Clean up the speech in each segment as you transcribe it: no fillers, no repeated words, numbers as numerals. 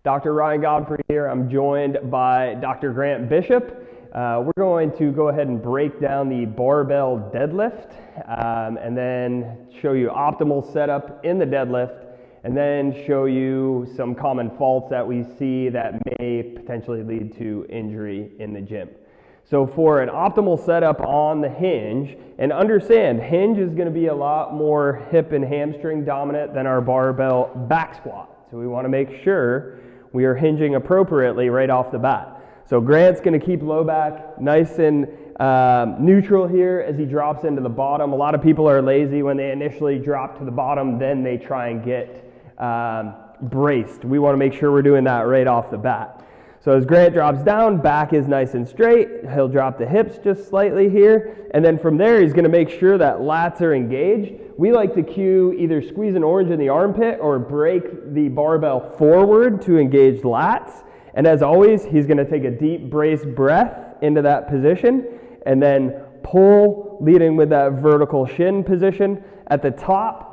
Dr. Ryan Godfrey here. I'm joined by Dr. Grant Bishop. We're going to go ahead and break down the barbell deadlift and then show you optimal setup in the deadlift and then show you some common faults that we see that may potentially lead to injury in the gym. So for an optimal setup on the hinge, and understand hinge is going to be a lot more hip and hamstring dominant than our barbell back squat. So we want to make sure we are hinging appropriately right off the bat. So Grant's going to keep low back nice and neutral here as he drops into the bottom. A lot of people are lazy when they initially drop to the bottom, then they try and get braced. We want to make sure we're doing that right off the bat. So as Grant drops down, back is nice and straight. He'll drop the hips just slightly here. And then from there, he's going to make sure that lats are engaged. We like to cue either squeeze an orange in the armpit or break the barbell forward to engage lats. And as always, he's going to take a deep brace breath into that position and then pull, leading with that vertical shin position at the top.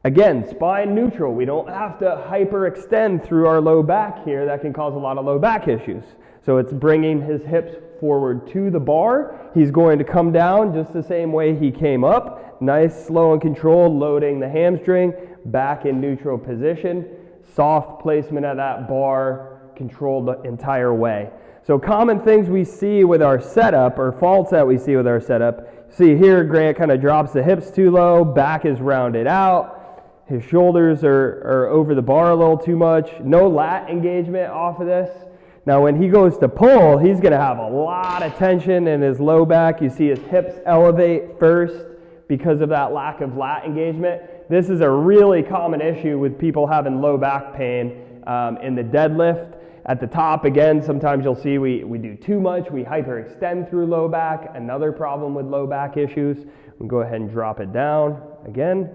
Again, spine neutral. We don't have to hyperextend through our low back here. That can cause a lot of low back issues. So it's bringing his hips forward to the bar. He's going to come down just the same way he came up. Nice, slow and controlled, loading the hamstring, back in neutral position. Soft placement of that bar, controlled the entire way. So common things we see with our setup, or faults that we see with our setup. See here, Grant kind of drops the hips too low, back is rounded out. His shoulders are over the bar a little too much. No lat engagement off of this. Now when he goes to pull, he's going to have a lot of tension in his low back. You see his hips elevate first because of that lack of lat engagement. This is a really common issue with people having low back pain in the deadlift. At the top, again, sometimes you'll see we do too much. We hyperextend through low back. Another problem with low back issues. We'll go ahead and drop it down again.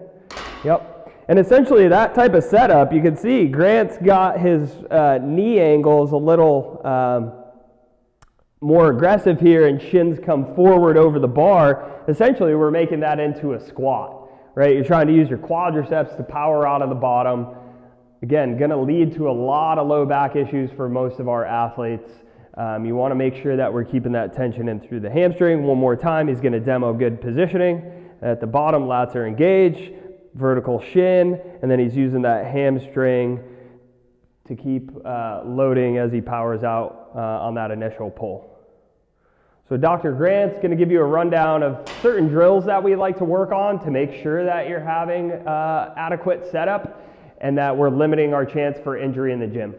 Yep. And essentially that type of setup, you can see Grant's got his knee angles a little more aggressive here and shins come forward over the bar. Essentially we're making that into a squat, right? You're trying to use your quadriceps to power out of the bottom. Again, going to lead to a lot of low back issues for most of our athletes. You want to make sure that we're keeping that tension in through the hamstring. One more time, he's going to demo good positioning. At the bottom, lats are engaged. Vertical shin, and then he's using that hamstring to keep loading as he powers out on that initial pull. So Dr. Grant's going to give you a rundown of certain drills that we like to work on to make sure that you're having adequate setup and that we're limiting our chance for injury in the gym.